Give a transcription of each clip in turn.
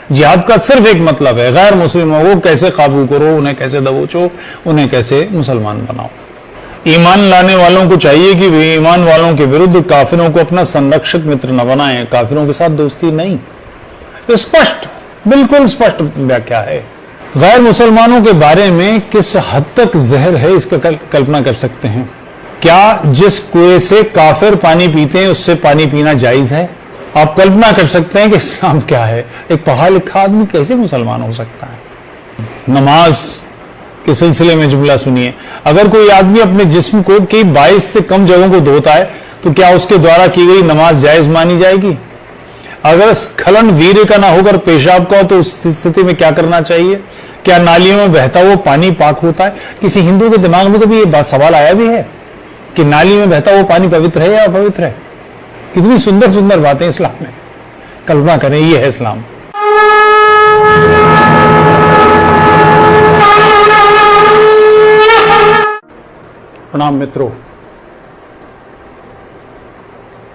जिहाद का सिर्फ एक मतलब है, गैर मुस्लिमों को कैसे काबू करो, उन्हें कैसे दबोचो, उन्हें कैसे मुसलमान बनाओ। ईमान लाने वालों को चाहिए कि वे ईमान वालों के विरुद्ध काफिरों को अपना संरक्षक मित्र न बनाएं, काफिरों के साथ दोस्ती नहीं। स्पष्ट, बिल्कुल स्पष्ट व्याख्या है। गैर मुसलमानों के बारे में किस हद तक जहर है इसका कल्पना कर सकते हैं। क्या जिस कुएं से काफिर पानी पीते हैं उससे पानी पीना जायज है? आप कल्पना कर सकते हैं कि इस्लाम क्या है। एक पढ़ा लिखा आदमी कैसे मुसलमान हो सकता है? नमाज के सिलसिले में जुमला सुनिए। अगर कोई आदमी अपने जिस्म को कई 22 से कम जगहों को धोता है तो क्या उसके द्वारा की गई नमाज जायज मानी जाएगी? अगर स्खलन वीर्य का ना होकर पेशाब का हो तो उस स्थिति में क्या करना चाहिए? क्या नालियों में बहता हुआ पानी पाक होता है? किसी हिंदू के दिमाग में कभी ये सवाल आया भी है कि नाली में बहता हुआ पानी पवित्र है या अपवित्र है? कितनी सुंदर सुंदर बातें इस्लाम में। कल्पना करें, ये है इस्लाम। प्रणाम मित्रों,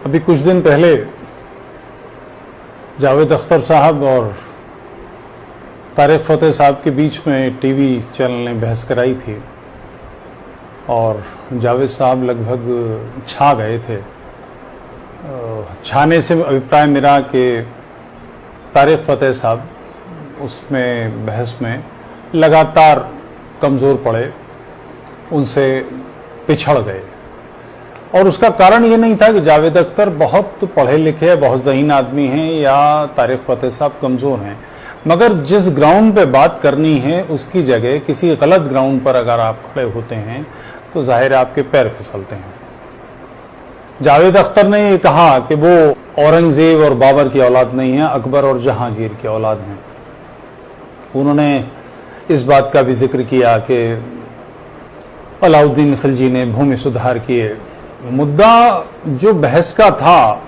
अभी कुछ दिन पहले जावेद अख्तर साहब और तारिक फतेह साहब के बीच में टीवी चैनल ने बहस कराई थी और जावेद साहब लगभग छा गए थे। छाने से अभिप्राय मेरा कि तारिक फतेह साहब उसमें बहस में लगातार कमज़ोर पड़े, उनसे पिछड़ गए। और उसका कारण ये नहीं था कि जावेद अख्तर बहुत पढ़े लिखे, बहुत ज़हीन आदमी हैं या तारिक फतेह साहब कमज़ोर हैं, मगर जिस ग्राउंड पे बात करनी है उसकी जगह किसी गलत ग्राउंड पर अगर आप खड़े होते हैं तो जाहिर है आपके पैर फिसलते हैं। जावेद अख्तर ने ये कहा कि वो औरंगजेब और बाबर की औलाद नहीं है, अकबर और जहांगीर की औलाद हैं। उन्होंने इस बात का भी जिक्र किया कि अलाउद्दीन खिलजी ने भूमि सुधार किए। मुद्दा जो बहस का था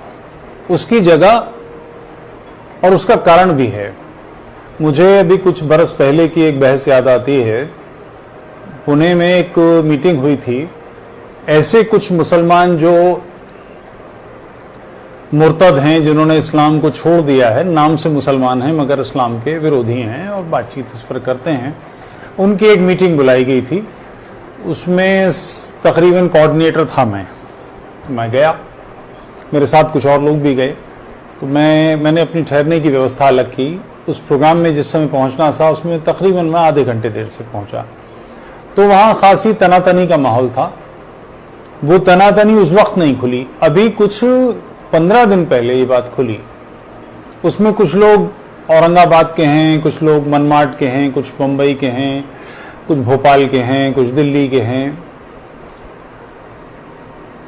उसकी जगह और उसका कारण भी है। मुझे अभी कुछ बरस पहले की एक बहस याद आती है। पुणे में एक मीटिंग हुई थी। ऐसे कुछ मुसलमान जो मुर्तद हैं, जिन्होंने इस्लाम को छोड़ दिया है, नाम से मुसलमान हैं मगर इस्लाम के विरोधी हैं और बातचीत इस पर करते हैं, उनकी एक मीटिंग बुलाई गई थी। उसमें तकरीबन कोऑर्डिनेटर था मैं गया, मेरे साथ कुछ और लोग भी गए। तो मैंने अपनी ठहरने की व्यवस्था अलग की। उस प्रोग्राम में जिस समय पहुंचना था उसमें तकरीबन मैं आधे घंटे देर से पहुंचा। तो वहाँ खासी तनातनी का माहौल था। वो तनातनी उस वक्त नहीं खुली, अभी कुछ 15 दिन पहले ये बात खुली। उसमें कुछ लोग औरंगाबाद के हैं, कुछ लोग मनमाड के हैं, कुछ मुंबई के हैं, कुछ भोपाल के हैं, कुछ दिल्ली के हैं।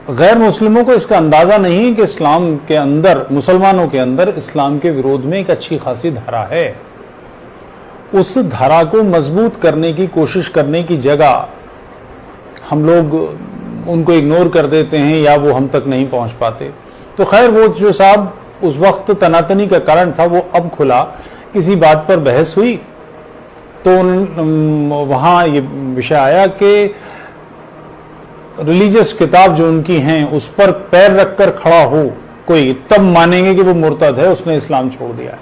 गैर मुस्लिमों को इसका अंदाजा नहीं कि इस्लाम के अंदर, मुसलमानों के अंदर इस्लाम के विरोध में एक अच्छी खासी धारा है। उस धारा को मजबूत करने की कोशिश करने की जगह हम लोग उनको इग्नोर कर देते हैं या वो हम तक नहीं पहुंच पाते। तो खैर, वो जो साहब उस वक्त तनातनी का कारण था वो अब खुला। किसी बात पर बहस हुई तो वहाँ ये विषय आया कि रिलीजियस किताब जो उनकी हैं उस पर पैर रखकर खड़ा हो कोई, तब मानेंगे कि वो मुर्तद है, उसने इस्लाम छोड़ दिया है।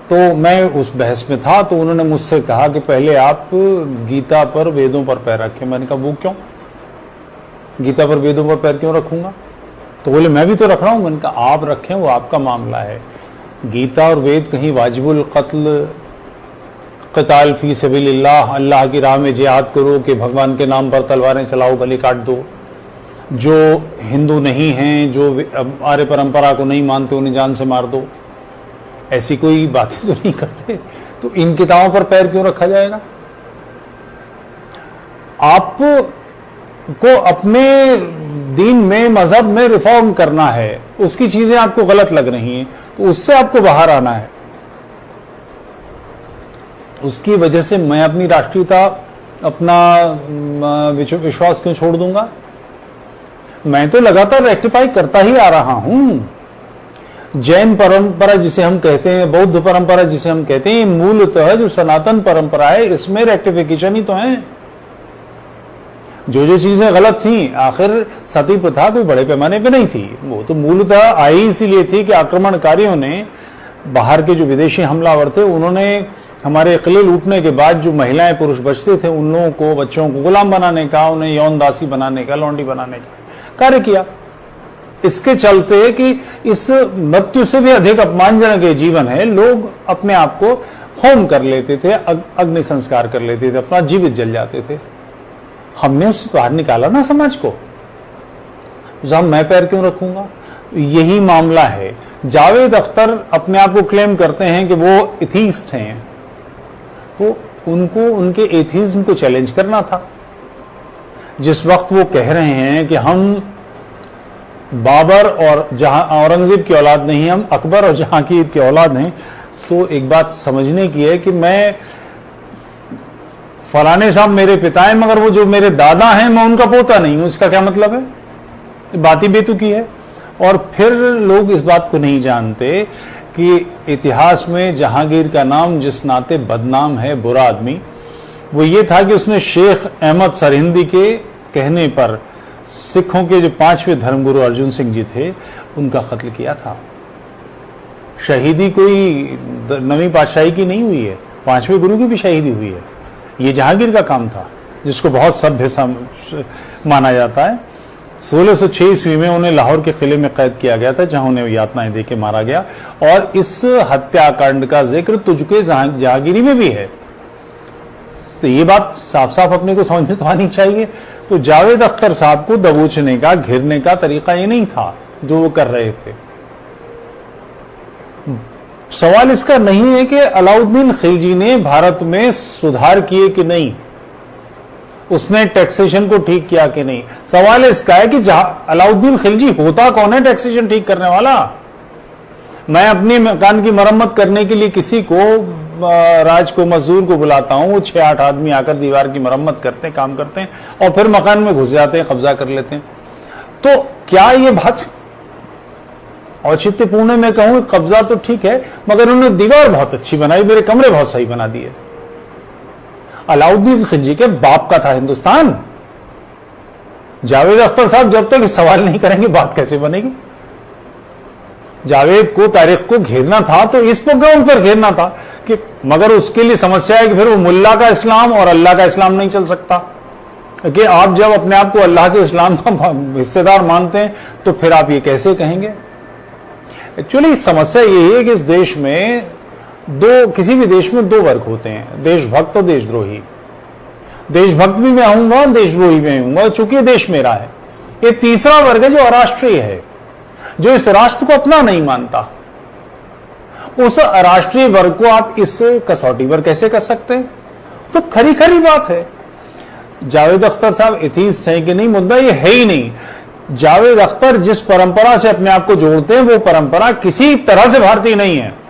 तो मैं उस बहस में था, तो उन्होंने मुझसे कहा कि पहले आप गीता पर, वेदों पर पैर रखें। मैंने कहा वो क्यों? गीता पर, वेदों पर पैर क्यों रखूंगा? तो बोले मैं भी तो रख रहा हूं। मैंने कहा आप रखें, वो आपका मामला है। गीता और वेद कहीं वाजिबुल कत्ल, क़िताल फी सबीलिल्लाह, अल्लाह की राह में जिहाद करो कि भगवान के नाम पर तलवारें चलाओ, गले काट दो, जो हिंदू नहीं हैं, जो आर्य परंपरा को नहीं मानते उन्हें जान से मार दो, ऐसी कोई बातें तो नहीं करते। तो इन किताबों पर पैर क्यों रखा जाएगा? आपको अपने दीन में, मजहब में रिफॉर्म करना है, उसकी चीजें आपको गलत लग रही हैं तो उससे आपको बाहर आना है। उसकी वजह से मैं अपनी राष्ट्रीयता, अपना विश्वास क्यों छोड़ दूंगा? मैं तो लगातार रेक्टिफाई करता ही आ रहा हूं। जैन परंपरा जिसे हम कहते हैं, बौद्ध परंपरा जिसे हम कहते हैं, मूलतः जो सनातन परंपरा है इसमें रेक्टिफिकेशन ही तो है। जो जो चीजें गलत थी, आखिर सती प्रथा कोई बड़े पैमाने पे नहीं थी, वो तो मूलतः आई इसीलिए थी कि आक्रमणकारियों ने बाहर के जो विदेशी हमलावर थे उन्होंने हमारे किले लूटने के बाद जो महिलाएं पुरुष बचते थे उन लोगों को, बच्चों को गुलाम बनाने का, उन्हें यौन दासी बनाने का, लौंडी बनाने का कार्य किया। इसके चलते कि इस मृत्यु से भी अधिक अपमानजनक ये जीवन है, लोग अपने आप को होम कर लेते थे, अग्नि संस्कार कर लेते थे, अपना जीवित जल जाते थे। हमने उससे बाहर निकाला ना समाज को, जहां मैं पैर क्यों रखूंगा? यही मामला है। जावेद अख्तर अपने आप को क्लेम करते हैं कि वो एथीस्ट हैं, तो उनको उनके एथीज्म को चैलेंज करना था। जिस वक्त वो कह रहे हैं कि हम बाबर और औरंगजेब की औलाद नहीं, हम अकबर और जहांगीर की औलाद हैं, तो एक बात समझने की है कि मैं फलाने साहब मेरे पिता हैं मगर वो जो मेरे दादा हैं मैं उनका पोता नहीं हूं। इसका क्या मतलब है? बात ही बेतुकी है। और फिर लोग इस बात को नहीं जानते कि इतिहास में जहांगीर का नाम जिस नाते बदनाम है, बुरा आदमी, वो ये था कि उसने शेख अहमद सरहिंदी के कहने पर सिखों के जो 5वें धर्मगुरु अर्जुन सिंह जी थे उनका कत्ल किया था। शहीदी कोई 9वीं पातशाही की नहीं हुई है, 5वें गुरु की भी शहीदी हुई है। ये जहांगीर का काम था, जिसको बहुत सभ्य माना जाता है। 1606 ईस्वी में उन्हें लाहौर के किले में कैद किया गया था, जहां उन्हें यातनाएं देके मारा गया। और इस हत्याकांड का जिक्र तुझके जहांगीरी में भी है। तो ये बात साफ साफ अपने को समझ में तो आनी चाहिए। तो जावेद अख्तर साहब को दबोचने का, घिरने का तरीका ये नहीं था जो वो कर रहे थे। सवाल इसका नहीं है कि अलाउद्दीन खिलजी ने भारत में सुधार किए कि नहीं, उसने टैक्सेशन को ठीक किया कि नहीं। सवाल इसका है कि अलाउद्दीन खिलजी होता कौन है टैक्सेशन ठीक करने वाला? मैं अपने मकान की मरम्मत करने के लिए किसी को, राज को, मजदूर को बुलाता हूं, वो 6-8 आदमी आकर दीवार की मरम्मत करते हैं, काम करते हैं और फिर मकान में घुस जाते हैं, कब्जा कर लेते हैं। तो क्या ये बात औचित्यपूर्ण? मैं कहूं कब्जा तो ठीक है मगर उन्होंने दीवार बहुत अच्छी बनाई, मेरे कमरे बहुत सही बना दिए। अलाउद्दीन खिलजी के बाप का था हिंदुस्तान। जावेद अख्तर साहब जब तक सवाल नहीं करेंगे बात कैसे बनेगी? जावेद को, तारीख को घेरना था तो इस प्रोग्राम पर घेरना था कि, मगर उसके लिए समस्या है कि फिर वो मुल्ला का इस्लाम और अल्लाह का इस्लाम नहीं चल सकता। कि आप जब अपने आप को अल्लाह के इस्लाम का हिस्सेदार मानते हैं तो फिर आप ये कैसे कहेंगे? एक्चुअली समस्या यही है कि इस देश में किसी भी देश में 2 वर्ग होते हैं, देशभक्त और देशद्रोही। देशभक्त भी मैं आऊंगा, देशद्रोही भी आऊंगा, चूंकि देश मेरा है। ये तीसरा वर्ग है जो अराष्ट्रीय है, जो इस राष्ट्र को अपना नहीं मानता। उस अराष्ट्रीय वर्ग को आप इस कसौटी पर कैसे कर सकते हैं? तो खरी खरी बात है। जावेद अख्तर साहब एथीस्ट हैं कि नहीं, मुद्दा ये है ही नहीं। जावेद अख्तर जिस परंपरा से अपने आप को जोड़ते हैं वो परंपरा किसी तरह से भारतीय नहीं है।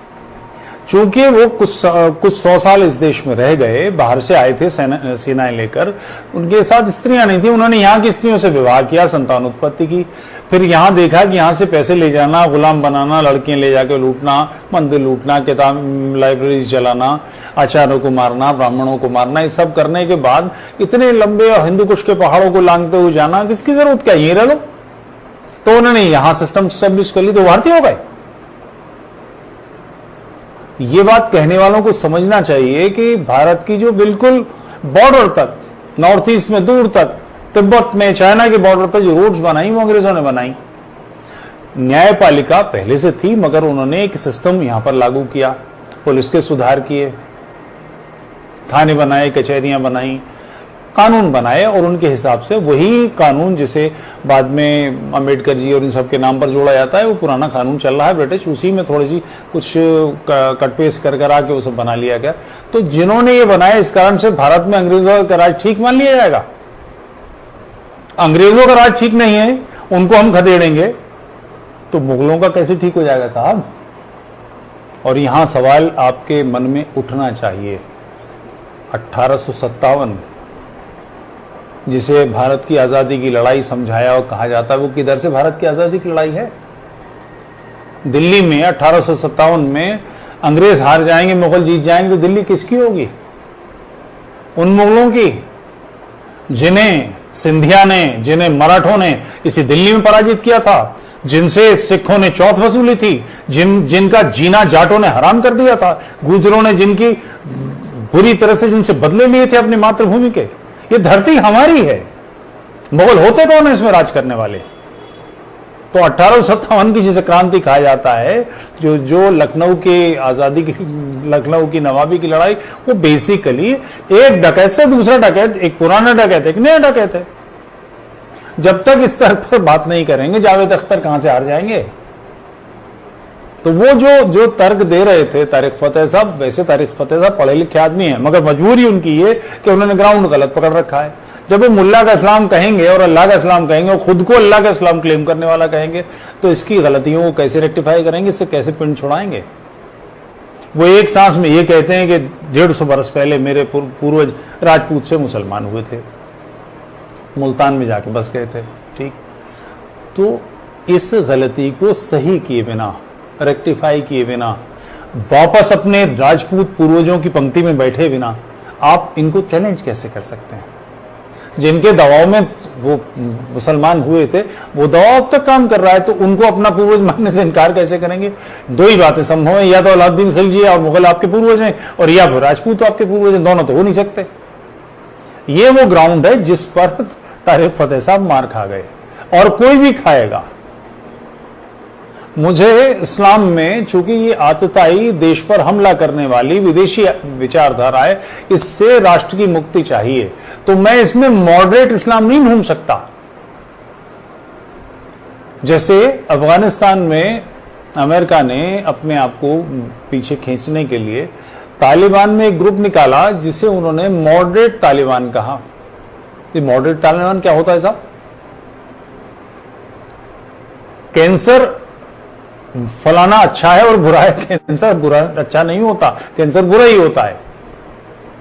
चूंकि वो कुछ 100 साल इस देश में रह गए, बाहर से आए थे सेनाएं लेकर, उनके साथ स्त्रियां नहीं थी, उन्होंने यहाँ की स्त्रियों से विवाह किया, संतान उत्पत्ति की, फिर यहाँ देखा कि यहाँ से पैसे ले जाना, गुलाम बनाना, लड़कियां ले जाकर लूटना, मंदिर लूटना, किताब लाइब्रेरी जलाना, आचार्यों को मारना, ब्राह्मणों को मारना, ये सब करने के बाद इतने लंबे हिंदू कुश के पहाड़ों को लांघते हुए जाना, किसकी जरूरत क्या, यही रह लो। तो उन्होंने यहाँ सिस्टम स्टेब्लिश कर ली तो भारतीय हो गए। ये बात कहने वालों को समझना चाहिए कि भारत की जो बिल्कुल बॉर्डर तक, नॉर्थ ईस्ट में दूर तक, तिब्बत में, चाइना के बॉर्डर तक जो रोड्स बनाई वो अंग्रेजों ने बनाई। न्यायपालिका पहले से थी मगर उन्होंने एक सिस्टम यहां पर लागू किया, पुलिस के सुधार किए, थाने बनाए, कचहरियां बनाई, कानून बनाए और उनके हिसाब से वही कानून जिसे बाद में अंबेडकर जी और इन सब के नाम पर जोड़ा जाता है वो पुराना कानून चल रहा है ब्रिटिश, उसी में थोड़ी सी कुछ कटपेस कर आके वो सब बना लिया गया। तो जिन्होंने ये बनाया इस कारण से भारत में अंग्रेजों का राज ठीक मान लिया जाएगा? अंग्रेजों का राज ठीक नहीं है, उनको हम खदेड़ेंगे तो मुगलों का कैसे ठीक हो जाएगा साहब? और यहां सवाल आपके मन में उठना चाहिए, 1857 जिसे भारत की आजादी की लड़ाई समझाया और कहा जाता है, वो किधर से भारत की आजादी की लड़ाई है? दिल्ली में 1857 में अंग्रेज हार जाएंगे, मुगल जीत जाएंगे तो दिल्ली किसकी होगी? उन मुगलों की जिन्हें सिंधिया ने, जिन्हें मराठों ने इसी दिल्ली में पराजित किया था। जिनसे सिखों ने चौथ वसूली थी, जिनका जीना जाटों ने हराम कर दिया था, गुर्जरों ने जिनकी बुरी तरह से जिनसे बदले लिए थे अपनी मातृभूमि के। ये धरती हमारी है। मुगल होते कौन है इसमें राज करने वाले? तो 1857 की जिसे क्रांति कहा जाता है, जो लखनऊ की आजादी की, लखनऊ की नवाबी की लड़ाई, वो बेसिकली एक डकैत से दूसरा डकैत, एक पुराना डकैत एक नया डकैत है। जब तक इस तरह पर बात नहीं करेंगे जावेद अख्तर कहां से हार जाएंगे? तो वो जो तर्क दे रहे थे तारिक फतेह साहब, वैसे तारिक फतेह साहब पढ़े लिखे आदमी हैं, मगर मजबूरी उनकी ये कि उन्होंने ग्राउंड गलत पकड़ रखा है। जब वो मुल्ला का इस्लाम कहेंगे और अल्लाह का इस्लाम कहेंगे और खुद को अल्लाह का इस्लाम क्लेम करने वाला कहेंगे, तो इसकी गलतियों को कैसे रेक्टिफाई करेंगे? इससे कैसे पिंड छुड़ाएंगे? वो एक सांस में ये कहते हैं कि 150 बरस पहले मेरे पूर्वज राजपूत से मुसलमान हुए थे, मुल्तान में जाके बस गए थे। ठीक, तो इस गलती को सही किए बिना, रेक्टिफाई किए बिना, वापस अपने राजपूत पूर्वजों की पंक्ति में बैठे बिना आप इनको चैलेंज कैसे कर सकते हैं? जिनके दबाव में वो मुसलमान हुए थे, वो दबाव अब तक काम कर रहा है, तो उनको अपना पूर्वज मानने से इनकार कैसे करेंगे? दो ही बातें संभव है, या तो अलाउद्दीन खिलजी और मुगल आपके पूर्वज हैं, और या फिर राजपूत आपके पूर्वज हैं। दोनों तो हो नहीं सकते। ये वो ग्राउंड है जिस पर तारिक फतेह साहब मार खा गए, और कोई भी खाएगा। मुझे इस्लाम में चूंकि ये आतताई देश पर हमला करने वाली विदेशी विचारधारा है, इससे राष्ट्र की मुक्ति चाहिए, तो मैं इसमें मॉडरेट इस्लाम नहीं ढूंढ सकता। जैसे अफगानिस्तान में अमेरिका ने अपने आप को पीछे खींचने के लिए तालिबान में एक ग्रुप निकाला जिसे उन्होंने मॉडरेट तालिबान कहा। ये मॉडरेट तालिबान क्या होता है साहब? कैंसर फलाना अच्छा है और बुरा है, कैंसर बुरा अच्छा नहीं होता, कैंसर बुरा ही होता है।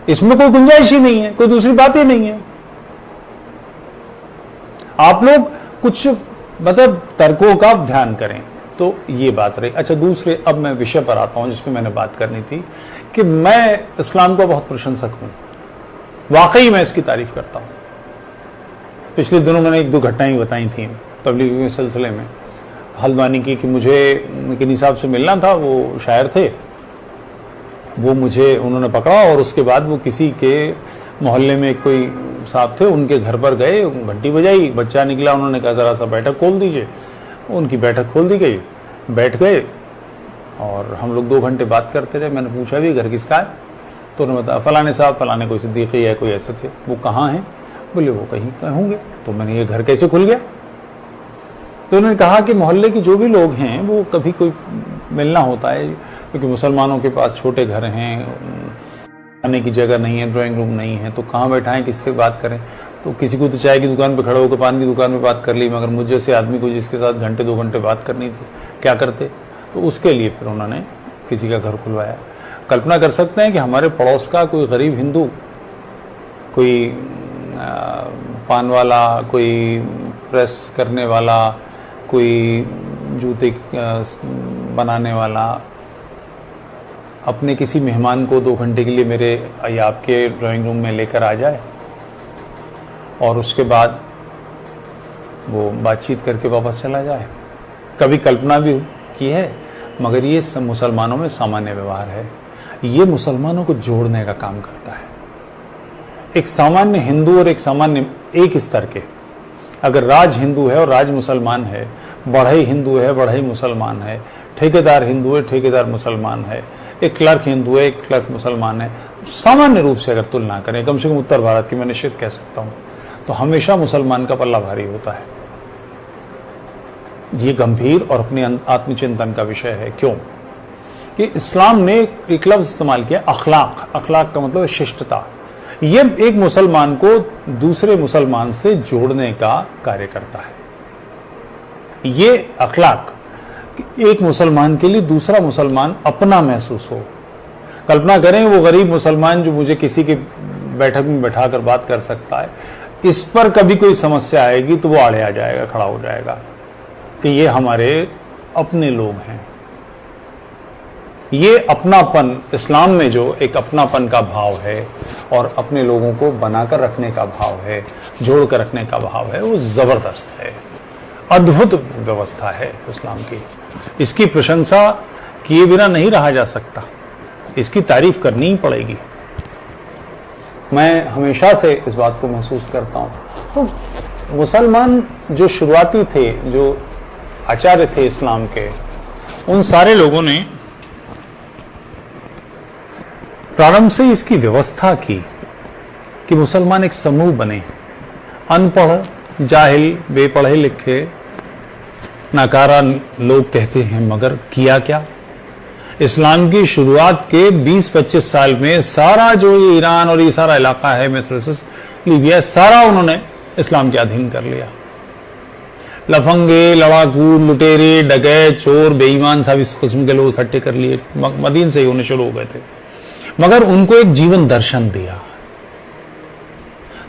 इसमें कोई गुंजाइश ही नहीं है, कोई दूसरी बात ही नहीं है। आप लोग कुछ मतलब तर्कों का ध्यान करें। तो ये बात रही। अच्छा, दूसरे अब मैं विषय पर आता हूं जिसपे मैंने बात करनी थी कि मैं इस्लाम का बहुत प्रशंसक हूं, वाकई मैं इसकी तारीफ करता हूं। पिछले दिनों मैंने एक दो घटनाएं बताई थी तबलीग के सिलसिले में, हल्द्वानी की, कि मुझे किन्हीं साहब से मिलना था, वो शायर थे, वो मुझे उन्होंने पकड़ा और उसके बाद वो किसी के मोहल्ले में कोई साहब थे, उनके घर पर गए, घंटी बजाई, बच्चा निकला, उन्होंने कहा जरा सा बैठक खोल दीजिए। उनकी बैठक खोल दी गई, बैठ गए और हम लोग 2 घंटे बात करते रहे। मैंने पूछा भी घर किसका है? तो उन्होंने बताया फलाने साहब, फलाने कोई सिद्दीकी है, कोई ऐसे थे। वो कहाँ हैं? बोले वो कहीं होंगे। तो मैंने ये घर कैसे खुल गया? तो उन्होंने कहा कि मोहल्ले के जो भी लोग हैं वो कभी कोई मिलना होता है, क्योंकि मुसलमानों के पास छोटे घर हैं, खाने की जगह नहीं है, ड्राइंग रूम नहीं है, तो कहाँ बैठाएं, किससे बात करें? तो किसी को तो चाय की दुकान पे खड़े होकर पान की दुकान में बात कर ली, मगर मुझे जैसे आदमी को जिसके साथ घंटे 2 घंटे बात करनी थी, क्या करते? तो उसके लिए फिर उन्होंने किसी का घर खुलवाया। कल्पना कर सकते हैं कि हमारे पड़ोस का कोई गरीब हिंदू, कोई पान वाला, कोई प्रेस करने वाला, कोई जूते बनाने वाला, अपने किसी मेहमान को 2 घंटे के लिए मेरे या आपके ड्राइंग रूम में लेकर आ जाए और उसके बाद वो बातचीत करके वापस चला जाए। कभी कल्पना भी की है, मगर ये सब मुसलमानों में सामान्य व्यवहार है। ये मुसलमानों को जोड़ने का काम करता है। एक सामान्य हिंदू और एक सामान्य एक स्तर के, अगर राज हिंदू है और राज मुसलमान है, बढ़ई हिंदू है, बढ़ई मुसलमान है, ठेकेदार हिंदू है, ठेकेदार मुसलमान है, एक क्लर्क हिंदू है, एक क्लर्क मुसलमान है, सामान्य रूप से अगर तुलना करें, कम से कम उत्तर भारत की मैं निश्चित कह सकता हूं, तो हमेशा मुसलमान का पल्ला भारी होता है। ये गंभीर और अपने आत्मचिंतन का विषय है। क्यों? कि इस्लाम ने एक लफ्ज इस्तेमाल किया, अखलाक। अखलाक का मतलब शिष्टता। ये एक मुसलमान को दूसरे मुसलमान से जोड़ने का कार्य करता है। ये अखलाक एक मुसलमान के लिए दूसरा मुसलमान अपना महसूस हो। कल्पना करें वो गरीब मुसलमान जो मुझे किसी की बैठक में बैठाकर बात कर सकता है, इस पर कभी कोई समस्या आएगी तो वो आड़े आ जाएगा, खड़ा हो जाएगा कि ये हमारे अपने लोग हैं। ये अपनापन, इस्लाम में जो एक अपनापन का भाव है और अपने लोगों को बनाकर रखने का भाव है, जोड़ कर रखने का भाव है, वो जबरदस्त है। अद्भुत व्यवस्था है इस्लाम की। इसकी प्रशंसा किए बिना नहीं रहा जा सकता, इसकी तारीफ करनी ही पड़ेगी। मैं हमेशा से इस बात को महसूस करता हूं। तो मुसलमान जो शुरुआती थे, जो आचार्य थे इस्लाम के, उन सारे लोगों ने प्रारंभ से इसकी व्यवस्था की कि मुसलमान एक समूह बने, अनपढ़, जाहिल, बेपढ़े लिखे, नाकारा लोग कहते हैं, मगर किया क्या? इस्लाम की शुरुआत के 20-25 साल में सारा जो ये ईरान और ये सारा इलाका है, मिस्र, लीबिया, सारा उन्होंने इस्लाम के अधीन कर लिया। लफंगे, लड़ाकू, लुटेरे, डकैत, चोर, बेईमान सब इस किस्म के लोग इकट्ठे कर लिए। मदीन से ही होने शुरू हो गए थे, मगर उनको एक जीवन दर्शन दिया,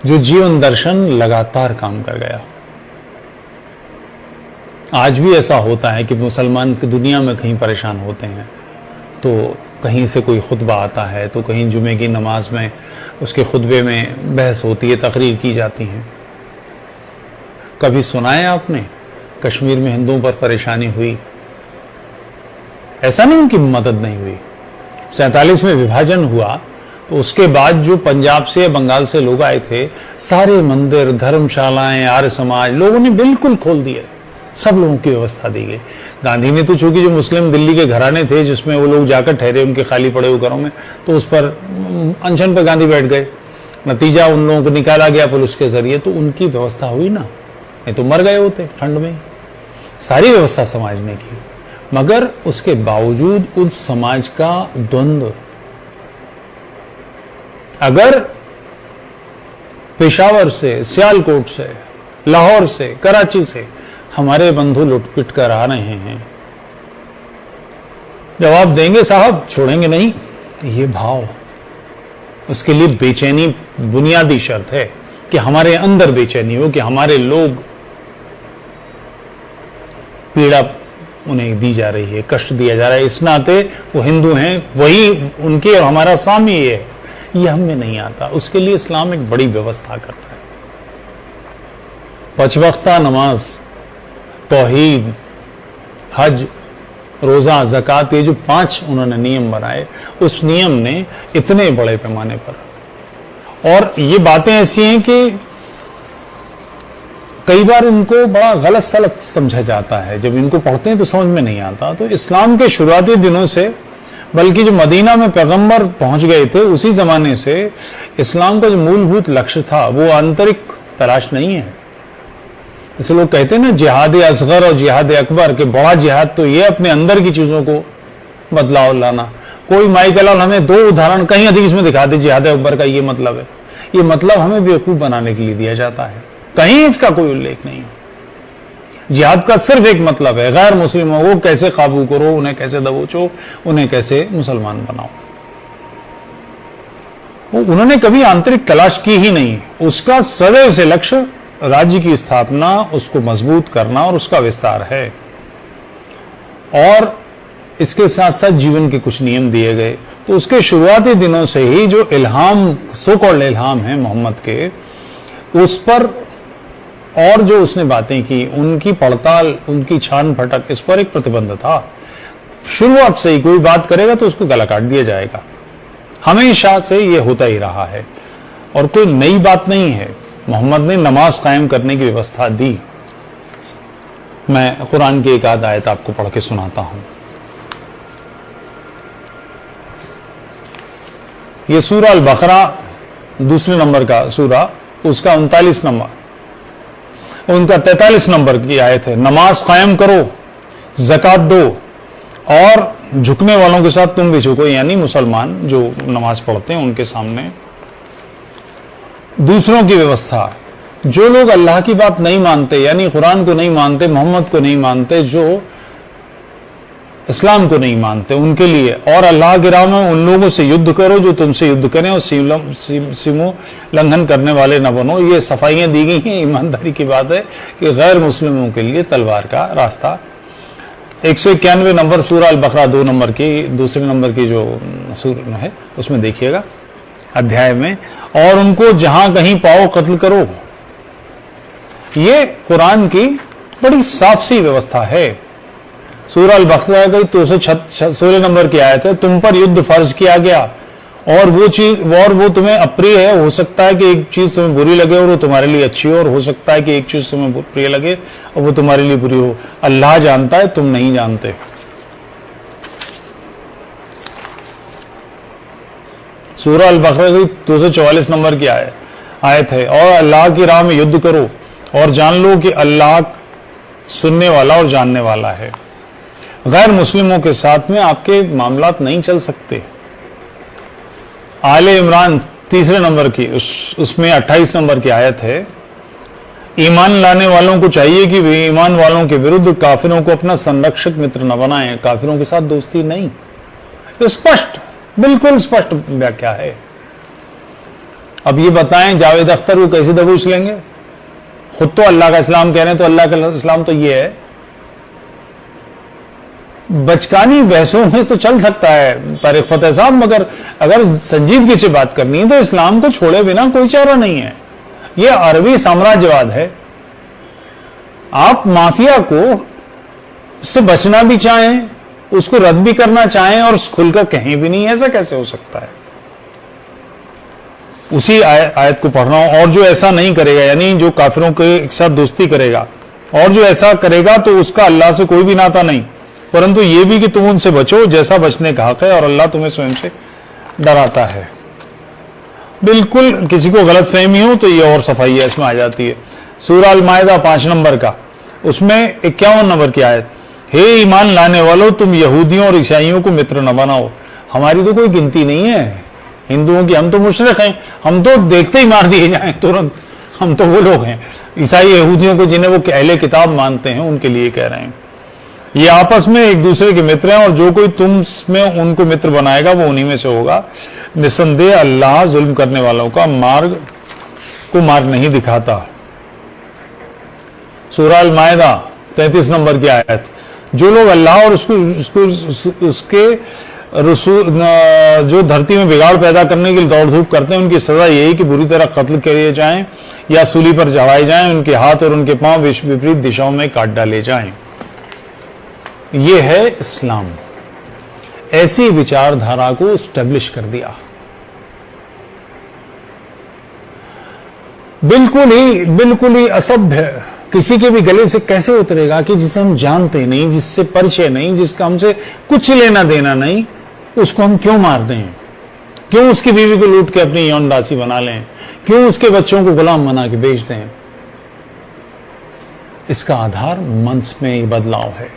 जो जीवन दर्शन लगातार काम कर गया। आज भी ऐसा होता है कि मुसलमान दुनिया में कहीं परेशान होते हैं तो कहीं से कोई खुतबा आता है, तो कहीं जुमे की नमाज में उसके खुतबे में बहस होती है, तकरीर की जाती हैं। कभी सुना है आपने कश्मीर में हिंदुओं पर परेशानी हुई? ऐसा नहीं उनकी मदद नहीं हुई। 47 में विभाजन हुआ तो उसके बाद जो पंजाब से, बंगाल से लोग आए थे, सारे मंदिर, धर्मशालाएं, आर्य समाज, लोगों ने बिल्कुल खोल दिए, सब लोगों की व्यवस्था दी गई। गांधी ने तो चूंकि जो मुस्लिम दिल्ली के घराने थे जिसमें वो लोग जाकर ठहरे उनके खाली पड़े हुए घरों में, तो उस पर अनशन पर गांधी बैठ गए। नतीजा उन लोगों को निकाला गया पुलिस के जरिए, तो उनकी व्यवस्था हुई ना, नहीं तो मर गए होते ठंड में। सारी व्यवस्था समाज ने की, मगर उसके बावजूद उस समाज का द्वंद्व, अगर पेशावर से, सियालकोट से, लाहौर से, कराची से हमारे बंधु लुटपिट कर आ रहे हैं, जवाब देंगे साहब, छोड़ेंगे नहीं, ये भाव, उसके लिए बेचैनी बुनियादी शर्त है कि हमारे अंदर बेचैनी हो, कि हमारे लोग, पीड़ा उन्हें दी जा रही है, कष्ट दिया जा रहा है, इस नाते वो हिंदू हैं, वही उनके और हमारा साम्य है, ये हमें नहीं आता। उसके लिए इस्लाम एक बड़ी व्यवस्था करता है। 5 वक्ता नमाज, तौहीद, हज, रोजा, ज़कात, ये जो 5 उन्होंने नियम बनाए, उस नियम ने इतने बड़े पैमाने पर, और ये बातें ऐसी हैं कि कई बार इनको बड़ा गलत सलत समझा जाता है, जब इनको पढ़ते हैं तो समझ में नहीं आता। तो इस्लाम के शुरुआती दिनों से, बल्कि जो मदीना में पैगंबर पहुंच गए थे उसी जमाने से, इस्लाम का जो मूलभूत लक्ष्य था वो आंतरिक तलाश नहीं है। इसे लोग कहते हैं ना जिहाद असगर और जिहाद अकबर, के बड़ा जिहाद तो ये अपने अंदर की चीजों को बदलाव लाना। कोई माइकलाल हमें 2 उदाहरण कहीं हदीस में दिखा दे जिहाद अकबर का ये मतलब है, ये मतलब हमें बेवकूफ बनाने के लिए दिया जाता है, कहीं इसका कोई उल्लेख नहीं है। जिहाद का सिर्फ एक मतलब है, गैर मुस्लिमों को कैसे काबू करो, उन्हें कैसे दबोचो, उन्हें कैसे मुसलमान बनाओ। उन्होंने कभी आंतरिक तलाश की ही नहीं। उसका सदैव से लक्ष्य राज्य की स्थापना, उसको मजबूत करना और उसका विस्तार है। और इसके साथ साथ जीवन के कुछ नियम दिए गए। तो उसके शुरुआती दिनों से ही जो इल्हाम, सो कॉल्ड इल्हाम है मोहम्मद के, उस पर और जो उसने बातें की, उनकी पड़ताल, उनकी छान फटक, इस पर एक प्रतिबंध था। शुरुआत से ही कोई बात करेगा तो उसको गला काट दिया जाएगा। हमेशा से ये होता ही रहा है और कोई नई बात नहीं है। मोहम्मद ने नमाज कायम करने की व्यवस्था दी। मैं कुरान की एक आध आयत आपको पढ़ के सुनाता हूं। ये सूरा अल बकरा 2 नंबर का सूरा, उसका 39 नंबर, उनका 43 नंबर की आयत है। नमाज कायम करो, ज़कात दो और झुकने वालों के साथ तुम भी झुको, यानी मुसलमान जो नमाज पढ़ते हैं उनके सामने। दूसरों की व्यवस्था, जो लोग अल्लाह की बात नहीं मानते, यानी कुरान को नहीं मानते, मोहम्मद को नहीं मानते, जो इस्लाम को नहीं मानते, उनके लिए, और अल्लाह के राह में उन लोगों से युद्ध करो जो तुमसे युद्ध करें, और सीमो लंघन करने वाले न बनो। ये सफाइयां दी गई हैं। ईमानदारी की बात है कि गैर मुस्लिमों के लिए तलवार का रास्ता। 191 नंबर सूरा अल बकरा 2 नंबर की, 2 नंबर की जो सूरा है उसमें देखिएगा अध्याय में, और उनको जहां कहीं पाओ कत्ल करो। ये कुरान की बड़ी साफ सी व्यवस्था है। सूरह अल बकरा की 216 नंबर की आयत है, तुम पर युद्ध फर्ज किया गया और वो तुम्हें अप्रिय है। हो सकता है कि एक चीज तुम्हें बुरी लगे और वो तुम्हारे लिए अच्छी हो, और हो सकता है कि एक चीज तुम्हें प्रिय लगे और वो तुम्हारे लिए बुरी हो। अल्लाह जानता है, तुम नहीं जानते। सूरह अल बकरा की 244 नंबर की आयत है, और अल्लाह की राह में युद्ध करो और जान लो कि अल्लाह सुनने वाला और जानने वाला है। गैर मुस्लिमों के साथ में आपके मामलात नहीं चल सकते। आले इमरान 3 नंबर की उसमें 28 नंबर की आयत है, ईमान लाने वालों को चाहिए कि वे ईमान वालों के विरुद्ध काफिरों को अपना संरक्षक मित्र न बनाएं, काफिरों के साथ दोस्ती नहीं। तो स्पष्ट, बिल्कुल स्पष्ट व्याख्या है। अब ये बताएं जावेद अख्तर को कैसे दबोच लेंगे? खुद तो अल्लाह का इस्लाम कह रहे हैं, तो अल्लाह का इस्लाम तो ये है। बचकानी बहसों में तो चल सकता है तारिक फतेह साहब, मगर अगर संजीदगी से बात करनी है तो इस्लाम को छोड़े बिना कोई चारा नहीं है। यह अरबी साम्राज्यवाद है। आप माफिया को उससे बचना भी चाहें, उसको रद्द भी करना चाहें और खुलकर कहें भी नहीं, ऐसा कैसे हो सकता है? उसी आयत को पढ़ रहा हूं, और जो ऐसा नहीं करेगा, यानी जो काफिरों के साथ दोस्ती करेगा, और जो ऐसा करेगा तो उसका अल्लाह से कोई भी नाता नहीं, परंतु यह भी कि तुम उनसे बचो जैसा बचने का हक है, और अल्लाह तुम्हें स्वयं से डराता है। बिल्कुल किसी को गलत फहमी हो तो ये और सफाई है इसमें आ जाती है। सूरह अल माइदा 5 नंबर का, उसमें 51 नंबर की आयत, हे ईमान लाने वालों तुम यहूदियों और ईसाइयों को मित्र न बनाओ। हमारी तो कोई गिनती नहीं है हिंदुओं की, हम तो मुशरिक हैं, हम तो देखते ही मार दिए जाएं तुरंत, हम तो वो लोग हैं। ईसाई यहूदियों को जिन्हें वो अहले किताब मानते हैं उनके लिए कह रहे हैं। ये आपस में एक दूसरे के मित्र हैं, और जो कोई तुम में उनको मित्र बनाएगा वो उन्हीं में से होगा। निसंदेह अल्लाह जुल्म करने वालों का मार्ग नहीं दिखाता। सूरह अल माइदा 33 नंबर की आयत, जो लोग अल्लाह और उसके रसूल जो धरती में बिगाड़ पैदा करने के लिए दौड़ धूप करते हैं, उनकी सजा यही कि बुरी तरह कत्ल किए जाएं या सूली पर चढ़ाए जाएं, उनके हाथ और उनके पांव विपरीत दिशाओं में काट डाले जाएं। ये है इस्लाम। ऐसी विचारधारा को स्टैब्लिश कर दिया। बिल्कुल ही असभ्य, किसी के भी गले से कैसे उतरेगा कि जिसे हम जानते नहीं, जिससे परिचय नहीं, जिसका हमसे कुछ लेना देना नहीं, उसको हम क्यों मार दें? क्यों उसकी बीवी को लूट के अपनी यौन दासी बना लें? क्यों उसके बच्चों को गुलाम बना के बेच दें? इसका आधार मंच में बदलाव है।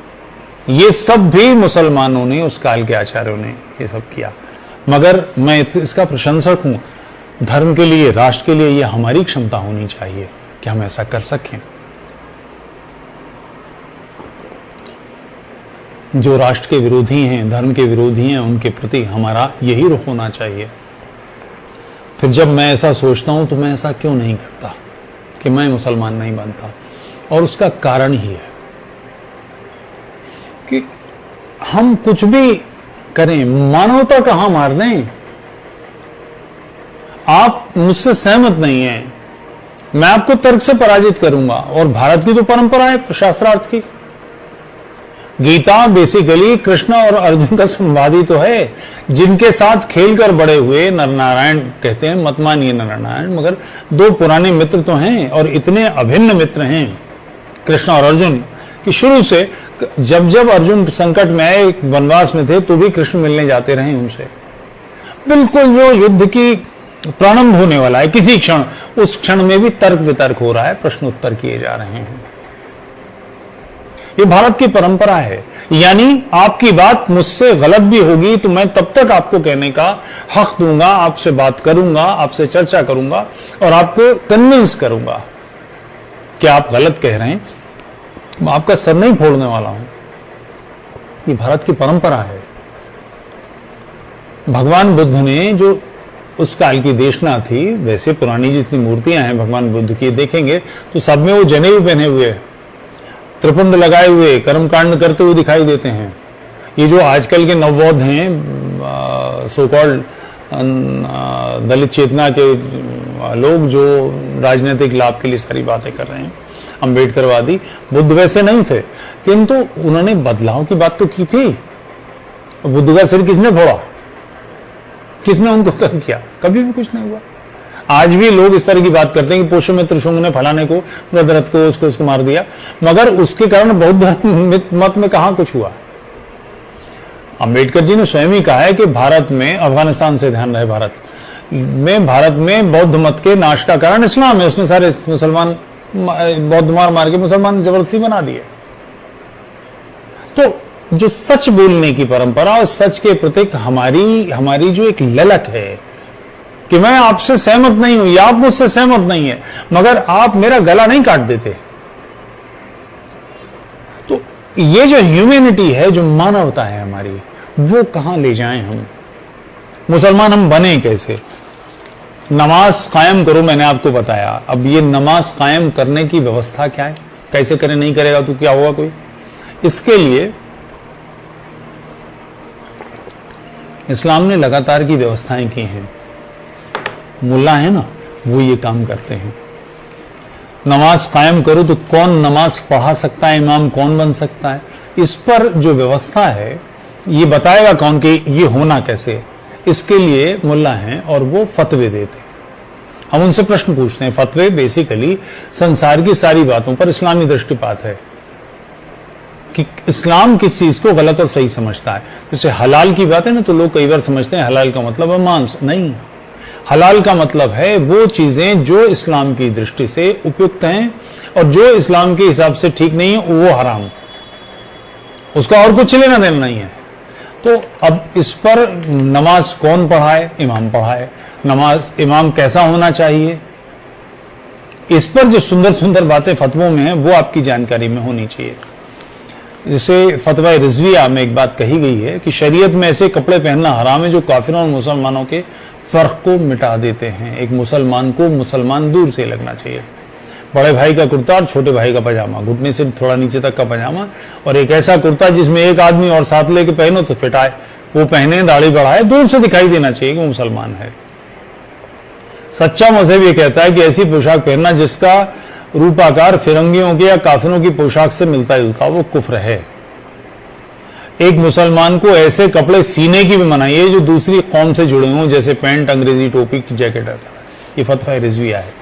ये सब भी मुसलमानों ने, उस काल के आचार्यों ने ये सब किया, मगर मैं इसका प्रशंसक हूं। धर्म के लिए, राष्ट्र के लिए ये हमारी क्षमता होनी चाहिए कि हम ऐसा कर सकें। जो राष्ट्र के विरोधी हैं, धर्म के विरोधी हैं, उनके प्रति हमारा यही रुख होना चाहिए। फिर जब मैं ऐसा सोचता हूं तो मैं ऐसा क्यों नहीं करता कि मैं मुसलमान नहीं बनता? और उसका कारण ही है कि हम कुछ भी करें, मानवता कहां मार दें। आप मुझसे सहमत नहीं हैं, मैं आपको तर्क से पराजित करूंगा। और भारत की तो परंपरा है शास्त्रार्थ की। गीता बेसिकली कृष्ण और अर्जुन का संवाद ही तो है, जिनके साथ खेलकर बड़े हुए नर नारायण कहते हैं, मत मानिए नर नारायण, मगर दो पुराने मित्र तो हैं, और इतने अभिन्न मित्र हैं कृष्ण और अर्जुन कि शुरू से जब अर्जुन संकट में आए, वनवास में थे, तो भी कृष्ण मिलने जाते रहे उनसे। बिल्कुल जो युद्ध की प्रारंभ होने वाला है किसी क्षण, उस क्षण में भी तर्क वितर्क हो रहा है, प्रश्न उत्तर किए जा रहे हैं। ये भारत की परंपरा है। यानी आपकी बात मुझसे गलत भी होगी तो मैं तब तक आपको कहने का हक दूंगा, आपसे बात करूंगा, आपसे चर्चा करूंगा और आपको कन्विंस करूंगा कि आप गलत कह रहे हैं। मैं आपका सर नहीं फोड़ने वाला हूं। ये भारत की परंपरा है। भगवान बुद्ध ने जो उस काल की देशना थी, वैसे पुरानी जितनी मूर्तियां हैं भगवान बुद्ध की देखेंगे तो सब में वो जनेऊ पहने हुए, त्रिपुंड लगाए हुए, कर्मकांड करते हुए दिखाई देते हैं। ये जो आजकल के नवबौद्ध हैं, सो कॉल्ड दलित चेतना के लोग, जो राजनीतिक लाभ के लिए सारी बातें कर रहे हैं, अंबेडकरवादी। बुद्ध वैसे नहीं थे, किंतु उन्होंने बदलाव की बात तो की थी। बुद्ध का सिर किसने फोड़ा? किसने उनको तंग किया? कभी भी कुछ नहीं हुआ। आज भी लोग इस तरह की बात करते हैं कि पुष्यमित्र शुंग ने फलाने को, रथ को, उसको मार दिया, मगर उसके कारण बौद्ध मत में कहां कुछ हुआ? अंबेडकर जी ने स्वयं ही कहा है कि भारत में, अफगानिस्तान से ध्यान रहे, भारत में बौद्ध मत के नाश का कारण इस्लाम है। उसने सारे मुसलमान बौद्ध मार के मुसलमान जबरदस्ती बना दिए। तो जो सच बोलने की परंपरा और सच के प्रति हमारी जो एक ललक है कि मैं आपसे सहमत नहीं हूं या आप मुझसे सहमत नहीं है, मगर आप मेरा गला नहीं काट देते, तो ये जो ह्यूमैनिटी है, जो मानवता है हमारी, वो कहां ले जाएं हम? मुसलमान हम बने कैसे? नमाज कायम करो, मैंने आपको बताया। अब ये नमाज कायम करने की व्यवस्था क्या है? कैसे करें? नहीं करेगा तो क्या होगा कोई? इसके लिए इस्लाम ने लगातार की व्यवस्थाएं की हैं। मुल्ला है ना, वो ये काम करते हैं। नमाज कायम करो तो कौन नमाज पढ़ा सकता है, इमाम कौन बन सकता है, इस पर जो व्यवस्था है ये बताएगा कौन कि ये होना कैसे। इसके लिए मुल्ला हैं और वो फतवे देते हैं। हम उनसे प्रश्न पूछते हैं। फतवे बेसिकली संसार की सारी बातों पर इस्लामी दृष्टिपात है कि इस्लाम किस चीज को गलत और सही समझता है। जैसे हलाल की बात है ना, तो लोग कई बार समझते हैं हलाल का मतलब है मांस। नहीं, हलाल का मतलब है वो चीजें जो इस्लाम की दृष्टि से उपयुक्त हैं और जो इस्लाम के हिसाब से ठीक नहीं है वो हराम, उसका और कुछ लेना देना नहीं है। तो अब इस पर नमाज कौन पढ़ाए? इमाम पढ़ाए। नमाज इमाम कैसा होना चाहिए, इस पर जो सुंदर सुंदर बातें फतवों में हैं वो आपकी जानकारी में होनी चाहिए। जैसे फतवा रिजविया में एक बात कही गई है कि शरीयत में ऐसे कपड़े पहनना हराम है जो काफिरों और मुसलमानों के फर्क को मिटा देते हैं। एक मुसलमान को मुसलमान दूर से लगना चाहिए। बड़े भाई का कुर्ता और छोटे भाई का पजामा, घुटने से थोड़ा नीचे तक का पजामा, और एक ऐसा कुर्ता जिसमें एक आदमी और साथ लेके पहनो तो फिट आए, वो पहने, दाढ़ी बढ़ाए, दूर से दिखाई देना चाहिए कि वो मुसलमान है। सच्चा मजहब ये कहता है कि ऐसी पोशाक पहनना जिसका रूपाकार फिरंगियों के या काफिरों की पोशाक से मिलता जुलता, वो कुफ्र है। एक मुसलमान को ऐसे कपड़े सीने की भी मनाही है जो दूसरी कौम से जुड़े हों, जैसे पैंट, अंग्रेजी टोपी, जैकेट वगैरह। ये फतवा रिजविया है।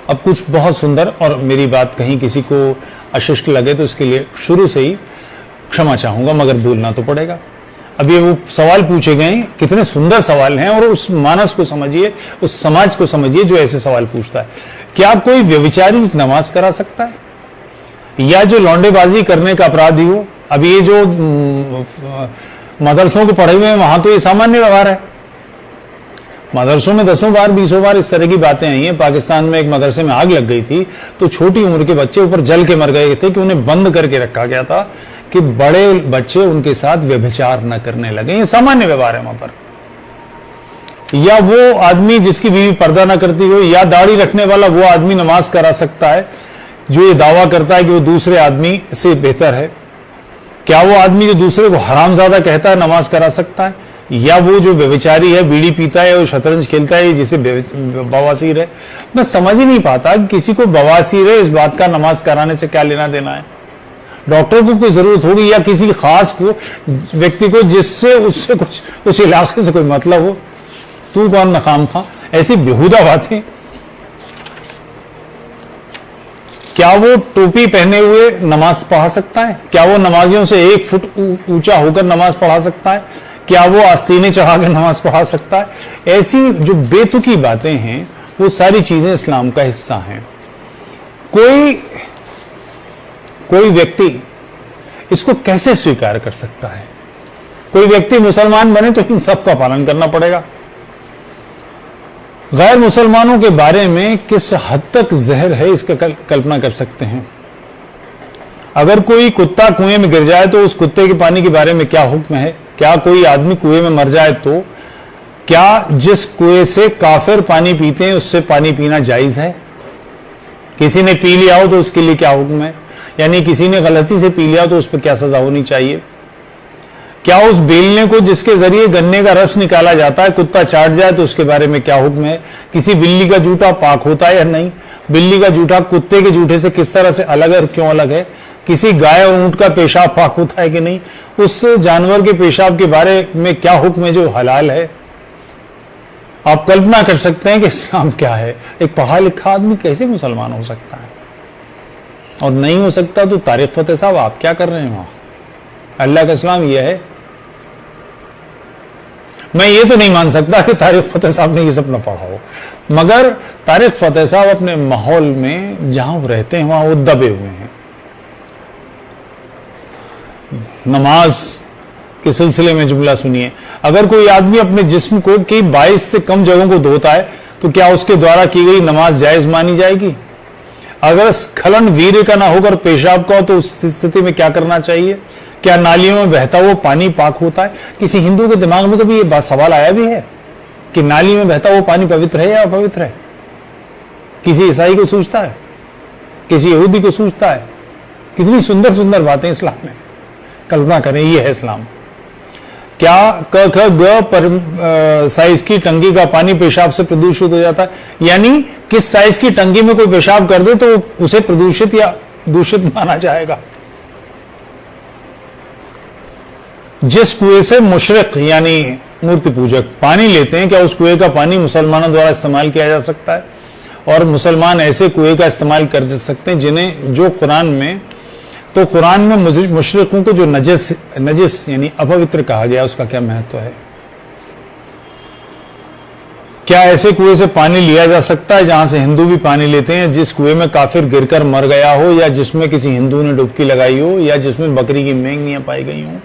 अब कुछ बहुत सुंदर, और मेरी बात कहीं किसी को अशिष्ट लगे तो इसके लिए शुरू से ही क्षमा चाहूंगा, मगर बोलना तो पड़ेगा। अब ये वो सवाल पूछे गए, कितने सुंदर सवाल हैं, और उस मानस को समझिए, उस समाज को समझिए जो ऐसे सवाल पूछता है। क्या कोई व्यभिचारी नमाज करा सकता है? या जो लौंडेबाजी करने का अपराधी हो? अब ये जो मदरसों को पढ़े हुए हैं वहां तो ये सामान्य व्यवहार है। मदरसों में 10 बार 20 बार इस तरह की बातें आई हैं। पाकिस्तान में एक मदरसे में आग लग गई थी तो छोटी उम्र के बच्चे ऊपर जल के मर गए थे कि उन्हें बंद करके रखा गया था कि बड़े बच्चे उनके साथ व्यभिचार न करने लगे। ये सामान्य व्यवहार है वहां पर। या वो आदमी जिसकी बीवी पर्दा ना करती हो, या दाढ़ी रखने वाला वो आदमी नमाज करा सकता है जो ये दावा करता है कि वो दूसरे आदमी से बेहतर है? क्या वो आदमी जो दूसरे को हरामजादा कहता है नमाज करा सकता है? या वो जो व्यभिचारी है, बीड़ी पीता है और शतरंज खेलता है, जिसे बवासीर है? मैं समझ ही नहीं पाता कि किसी को बवासीर है इस बात का नमाज कराने से क्या लेना देना है। डॉक्टर को कोई जरूरत होगी या किसी खास को, व्यक्ति को, जिससे उससे कुछ उस इलाके से कोई मतलब हो? तू कौन नखाम खा? ऐसी बेहुदा बातें। क्या वो टोपी पहने हुए नमाज पढ़ा सकता है? क्या वो नमाजियों से 1 फुट ऊंचा होकर नमाज पढ़ा सकता है? क्या वो आस्तीने चढ़ा कर नमाज पढ़ा सकता है? ऐसी जो बेतुकी बातें हैं वो सारी चीजें इस्लाम का हिस्सा हैं। कोई व्यक्ति इसको कैसे स्वीकार कर सकता है? कोई व्यक्ति मुसलमान बने तो इन सब का पालन करना पड़ेगा। गैर मुसलमानों के बारे में किस हद तक जहर है इसका कल्पना कर सकते हैं। अगर कोई कुत्ता कुएं में गिर जाए तो उस कुत्ते के पानी के बारे में क्या हुक्म है? क्या कोई आदमी कुएं में मर जाए तो क्या जिस कुएं से काफिर पानी पीते हैं उससे पानी पीना जायज है? किसी ने पी लिया हो तो उसके लिए क्या हुक्म है? यानी किसी ने गलती से पी लिया तो उस पर क्या सजा होनी चाहिए? क्या उस बेलने को जिसके जरिए गन्ने का रस निकाला जाता है कुत्ता चाट जाए तो उसके बारे में क्या हुक्म है? किसी बिल्ली का जूता पाक होता है या नहीं? बिल्ली का जूठा कुत्ते के जूठे से किस तरह से अलग है और क्यों अलग है, किसी गाय और ऊंट का पेशाब पाक होता है कि नहीं, उस जानवर के पेशाब के बारे में क्या हुक्म है जो हलाल है। आप कल्पना कर सकते हैं कि इस्लाम क्या है। एक पढ़ा लिखा आदमी कैसे मुसलमान हो सकता है, और नहीं हो सकता तो तारिक फतेह साहब आप क्या कर रहे हैं वहां। अल्लाह का इस्लाम यह है। मैं ये तो नहीं मान सकता कि तारिक फतेह साहब ने ये सब न पढ़ा हो, मगर तारिक फतेह साहब अपने माहौल में जहां वो रहते हैं वहां वो दबे हुए हैं। नमाज के सिलसिले में जुमला सुनिए, अगर कोई आदमी अपने जिस्म को की 22 से कम जगहों को धोता है तो क्या उसके द्वारा की गई नमाज जायज मानी जाएगी। अगर स्खलन वीर्य का ना होकर पेशाब का हो तो उस स्थिति में क्या करना चाहिए। क्या नालियों में बहता हुआ पानी पाक होता है। किसी हिंदू के दिमाग में कभी ये बात सवाल आया भी है कि नाली में बहता हुआ पानी पवित्र है या अपवित्र है। किसी ईसाई को सूझता है, किसी यहूदी को सूझता है। कितनी सुंदर सुंदर बातें इस्लाम में। कल्पना करें ये है इस्लाम। क्या क ख ग पर साइज की टंकी का पानी पेशाब से प्रदूषित हो जाता है, यानी किस साइज की टंकी में कोई पेशाब कर दे तो उसे प्रदूषित या दूषित माना जाएगा। जिस कुएं से मुशरिक यानी मूर्ति पूजक पानी लेते हैं, क्या उस कुएं का पानी मुसलमानों द्वारा इस्तेमाल किया जा सकता है। और मुसलमान ऐसे कुएं का इस्तेमाल कर सकते हैं जिन्हें जो कुरान में, तो कुरान में मुशरिकों को जो नजिस यानी अपवित्र कहा गया उसका क्या महत्व है। क्या ऐसे कुएं से पानी लिया जा सकता है जहां से हिंदू भी पानी लेते हैं, जिस कुएं में काफिर गिरकर मर गया हो, या जिसमें किसी हिंदू ने डुबकी लगाई हो, या जिसमें बकरी की मेंगनियां पाई गई हो,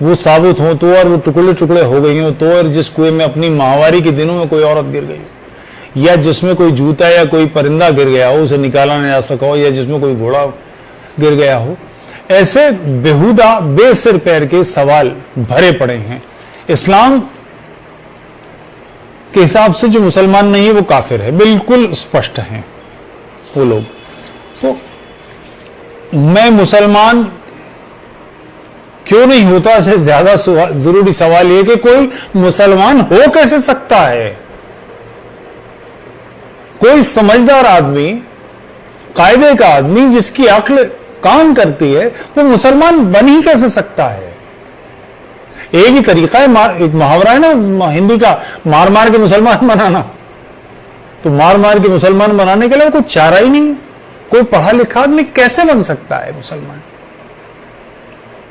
वो साबुत हो तो, और वो टुकड़े टुकड़े हो गई हो तो, और जिस कुएं में अपनी माहवारी के दिनों में कोई औरत गिर गई हो, या जिसमें कोई जूता या कोई परिंदा गिर गया हो उसे निकाला न जा सका हो, या जिसमें कोई घोड़ा गिर गया हो। ऐसे बेहुदा बेसिर पैर के सवाल भरे पड़े हैं। इस्लाम के हिसाब से जो मुसलमान नहीं है वो काफिर है, बिल्कुल स्पष्ट हैं वो लोग। तो मैं मुसलमान क्यों नहीं होता, इससे ज्यादा जरूरी सवाल यह कि कोई मुसलमान हो कैसे सकता है। कोई समझदार आदमी, कायदे का आदमी जिसकी अक्ल काम करती है, वो मुसलमान बन ही कैसे सकता है। एक ही तरीका है, एक मुहावरा है ना हिंदी का, मार मार के मुसलमान बनाना। तो मार मार के मुसलमान बनाने के लिए कोई चारा ही नहीं है। कोई पढ़ा लिखा आदमी कैसे बन सकता है मुसलमान।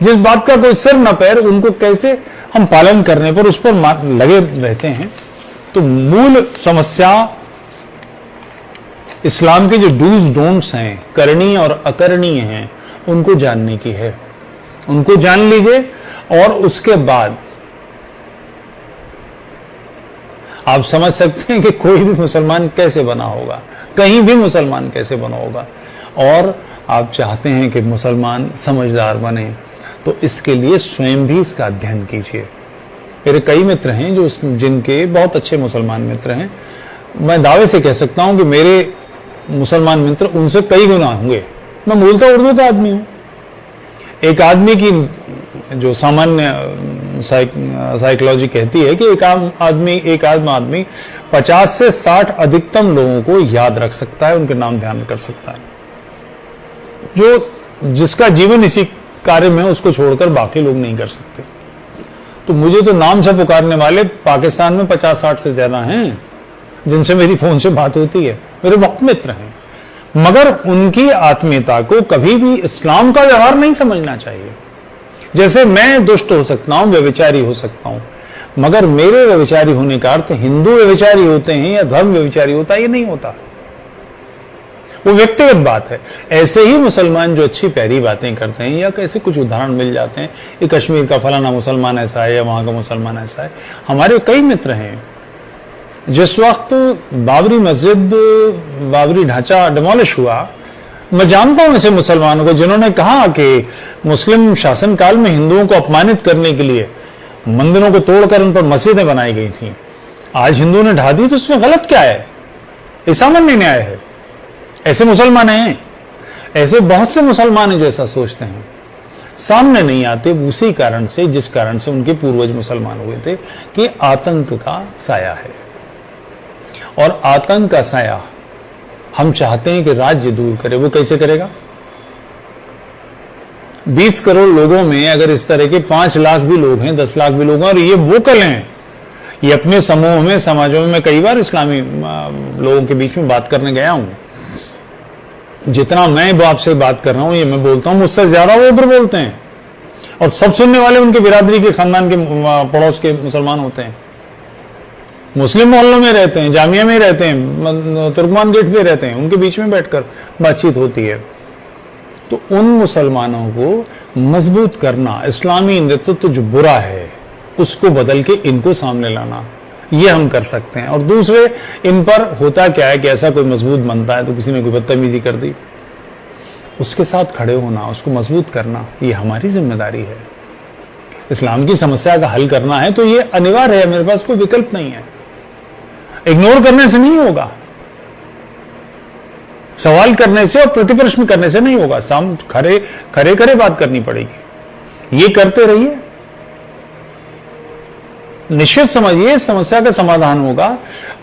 जिस बात का कोई सिर न पैर, उनको कैसे हम पालन करने पर उस पर लगे रहते हैं। तो मूल समस्या इस्लाम के जो डूज डोंट्स हैं, करणीय और अकरणीय हैं, उनको जानने की है। उनको जान लीजिए और उसके बाद आप समझ सकते हैं कि कोई भी मुसलमान कैसे बना होगा, कहीं भी मुसलमान कैसे बना होगा। और आप चाहते हैं कि मुसलमान समझदार बने, तो इसके लिए स्वयं भी इसका अध्ययन कीजिए। मेरे कई मित्र हैं जो जिनके बहुत अच्छे मुसलमान मित्र हैं। मैं दावे से कह सकता हूं कि मेरे मुसलमान मित्र उनसे कई गुना होंगे। मैं मूलतः उर्दू का आदमी हूं। एक आदमी की जो सामान्य साइकोलॉजी कहती है कि एक आम आदमी 50 से 60 अधिकतम लोगों को याद रख सकता है, उनके नाम ध्यान कर सकता है। जो जिसका जीवन इसी कार्य में उसको छोड़कर बाकी लोग नहीं कर सकते। तो मुझे तो नाम से पुकारने वाले पाकिस्तान में 50-60 से ज्यादा हैं जिनसे मेरी फोन से बात होती है। मेरे बहुत मित्र हैं, मगर उनकी आत्मीयता को कभी भी इस्लाम का व्यवहार नहीं समझना चाहिए। जैसे मैं दुष्ट हो सकता हूं, व्यभिचारी हो सकता हूं, मगर मेरे व्यभिचारी होने का अर्थ हिंदू व्यभिचारी होते हैं या धर्म व्यभिचारी होता है, ये नहीं होता। वो व्यक्तिगत बात है। ऐसे ही मुसलमान जो अच्छी प्यारी बातें करते हैं, या कैसे कुछ उदाहरण मिल जाते हैं, ये कश्मीर का फलाना मुसलमान ऐसा है या वहां का मुसलमान ऐसा है। हमारे कई मित्र हैं। जिस वक्त बाबरी मस्जिद, बाबरी ढांचा डिमोलिश हुआ, मैं जानता हूं ऐसे मुसलमानों को जिन्होंने कहा कि मुस्लिम शासनकाल में हिंदुओं को अपमानित करने के लिए मंदिरों को तोड़कर उन पर मस्जिदें बनाई गई थी। आज हिंदुओं ने ढा दी, तो उसमें गलत क्या है। ये सामान्य न्याय है। ऐसे मुसलमान हैं, ऐसे बहुत से मुसलमान हैं जो ऐसा सोचते हैं, सामने नहीं आते उसी कारण से जिस कारण से उनके पूर्वज मुसलमान हुए थे, कि आतंक का साया है। और आतंक का साया हम चाहते हैं कि राज्य दूर करे। वो कैसे करेगा? 20 करोड़ लोगों में अगर इस तरह के 5 लाख भी लोग हैं, 10 लाख भी लोग हैं और ये वोकल हैं, ये अपने समूह में, समाजों में, मैं कई बार इस्लामी लोगों के बीच में बात करने गया हूं। जितना मैं आपसे बात कर रहा हूं, ये मैं बोलता हूं, मुझसे ज्यादा वो उधर बोलते हैं और सब सुनने वाले उनके बिरादरी के, खानदान के, पड़ोस के मुसलमान होते हैं। मुस्लिम मोहल्लों में रहते हैं, जामिया में रहते हैं, तुर्कमान गेट पे रहते हैं, उनके बीच में बैठकर बातचीत होती है। तो उन मुसलमानों को मजबूत करना, इस्लामी नेतृत्व जो बुरा है उसको बदल के इनको सामने लाना, ये हम कर सकते हैं। और दूसरे, इन पर होता क्या है कि ऐसा कोई मजबूत बनता है तो किसी ने कोई बदतमीजी कर दी, उसके साथ खड़े होना, उसको मजबूत करना, ये हमारी जिम्मेदारी है। इस्लाम की समस्या का हल करना है तो ये अनिवार्य है, मेरे पास कोई विकल्प नहीं है। इग्नोर करने से नहीं होगा, सवाल करने से और प्रतिप्रश्न करने से नहीं होगा, खरे खरे बात करनी पड़ेगी। ये करते रहिए, निश्चित समझिए इस समस्या का समाधान होगा।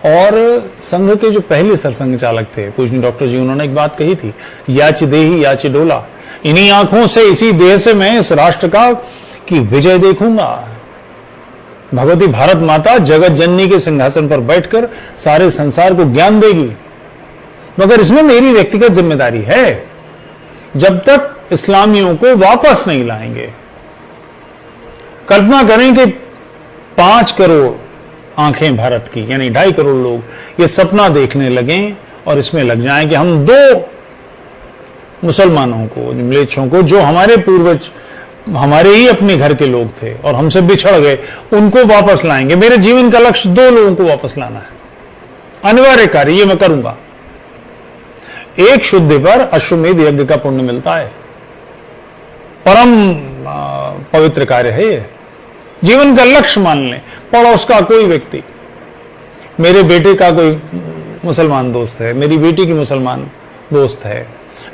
और संघ के जो पहले सरसंघ चालक थे पूजनीय डॉक्टर जी, उन्होंने एक बात कही थी, याचि देही याचि डोला, इन्हीं आंखों से, इसी देह से मैं इस राष्ट्र का की विजय देखूंगा। भगवती भारत माता जगत जननी के सिंहासन पर बैठकर सारे संसार को ज्ञान देगी, मगर इसमें मेरी व्यक्तिगत जिम्मेदारी है। जब तक इस्लामियों को वापस नहीं लाएंगे, कल्पना करें कि 5 करोड़ आंखें भारत की, यानी 2.5 करोड़ लोग ये सपना देखने लगें और इसमें लग जाएं कि हम 2 मुसलमानों को, म्लेच्छों को, जो हमारे पूर्वज, हमारे ही अपने घर के लोग थे और हमसे बिछड़ गए, उनको वापस लाएंगे। मेरे जीवन का लक्ष्य 2 लोगों को वापस लाना है, अनिवार्य कार्य, ये मैं करूंगा। एक शुद्ध पर अश्वमेध यज्ञ का पुण्य मिलता है, परम पवित्र कार्य है ये। जीवन का लक्ष्य मान लें, पड़ोस का कोई व्यक्ति, मेरे बेटे का कोई मुसलमान दोस्त है, मेरी बेटी की मुसलमान दोस्त है,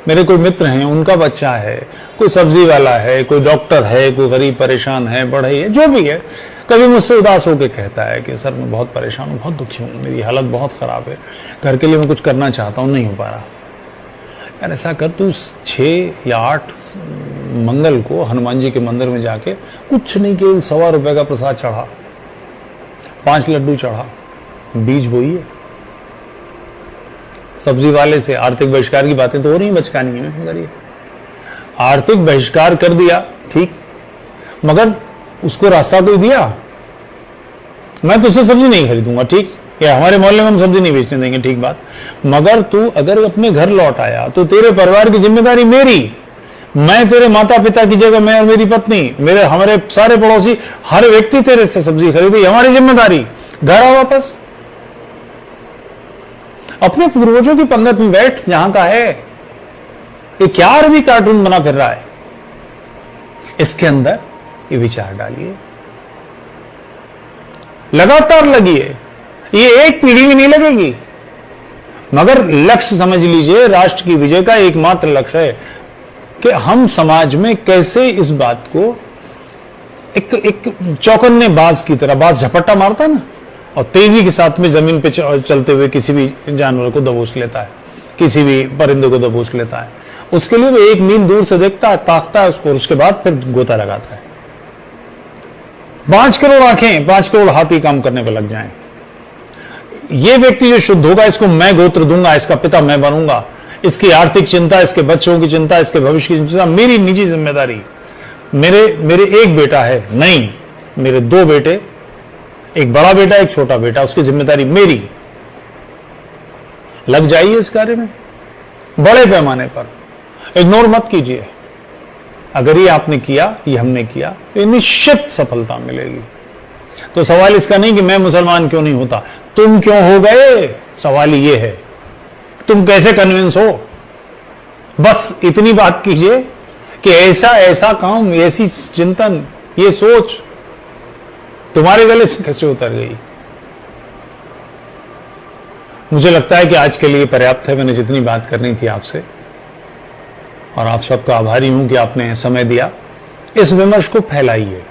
मेरे कोई मित्र हैं, उनका बच्चा है, कोई सब्जी वाला है, कोई डॉक्टर है, कोई गरीब परेशान है, बढ़ई है, जो भी है, कभी मुझसे उदास होकर कहता है कि सर मैं बहुत परेशान हूं, बहुत दुखी हूं, मेरी हालत बहुत खराब है, घर के लिए मैं कुछ करना चाहता हूं, नहीं हो पा रहा। यार ऐसा कर, तू 6 या 8 मंगल को हनुमान जी के मंदिर में जाके कुछ नहीं, केवल ₹1.25 का प्रसाद चढ़ा, 5 लड्डू चढ़ा, बीज बोइए। सब्जी वाले से आर्थिक बहिष्कार की बातें तो हो रही है, बचकानी है, करिए। आर्थिक बहिष्कार कर दिया, ठीक, मगर उसको रास्ता कोई दिया, मैं तो उससे सब्जी नहीं खरीदूंगा, ठीक, या हमारे मोहल्ले में हम सब्जी नहीं बेचने देंगे, ठीक बात, मगर तू अगर अपने घर लौट आया तो तेरे परिवार की जिम्मेदारी मेरी, मैं तेरे माता पिता की जगह, मैं और मेरी पत्नी, मेरे हमारे सारे पड़ोसी, हर व्यक्ति तेरे से सब्जी खरीदे, हमारी जिम्मेदारी। घर आ वापस, अपने पूर्वजों की पंगत में बैठ, जहां का है। ये क्या अरबी कार्टून बना फिर रहा है? इसके अंदर ये विचार डालिए, लगातार लगिए, ये एक पीढ़ी में नहीं लगेगी, मगर लक्ष्य समझ लीजिए, राष्ट्र की विजय का एकमात्र लक्ष्य है कि हम समाज में कैसे इस बात को एक चौकन्ने बाज की तरह, बाज झपट्टा मारता ना और तेजी के साथ में जमीन पे चलते हुए किसी भी जानवर को दबोच लेता है, किसी भी परिंदे को दबोच लेता है, उसके लिए वो 1 मील दूर से देखता है, ताकता है उसको, उसके बाद फिर गोता लगाता है। 5 करोड़ आंखें, 5 करोड़ हाथी काम करने पर लग जाएं। ये व्यक्ति जो शुद्ध होगा, इसको मैं गोत्र दूंगा, इसका पिता मैं बनूंगा, इसकी आर्थिक चिंता, इसके बच्चों की चिंता, इसके भविष्य की चिंता मेरी निजी जिम्मेदारी। मेरे एक बेटा है, नहीं, मेरे 2 बेटे, एक बड़ा बेटा, एक छोटा बेटा, उसकी जिम्मेदारी मेरी। लग जाइए इस कार्य में बड़े पैमाने पर, इग्नोर मत कीजिए। अगर ये आपने किया, ये हमने किया, तो निश्चित सफलता मिलेगी। तो सवाल इसका नहीं कि मैं मुसलमान क्यों नहीं होता, तुम क्यों हो गए, सवाल ये है तुम कैसे कन्विंस हो। बस इतनी बात कीजिए कि ऐसा काम, ऐसी चिंतन, ये सोच तुम्हारे गले से कैसे उतर गई। मुझे लगता है कि आज के लिए पर्याप्त है, मैंने जितनी बात करनी थी आपसे, और आप सबका आभारी हूं कि आपने समय दिया। इस विमर्श को फैलाइए,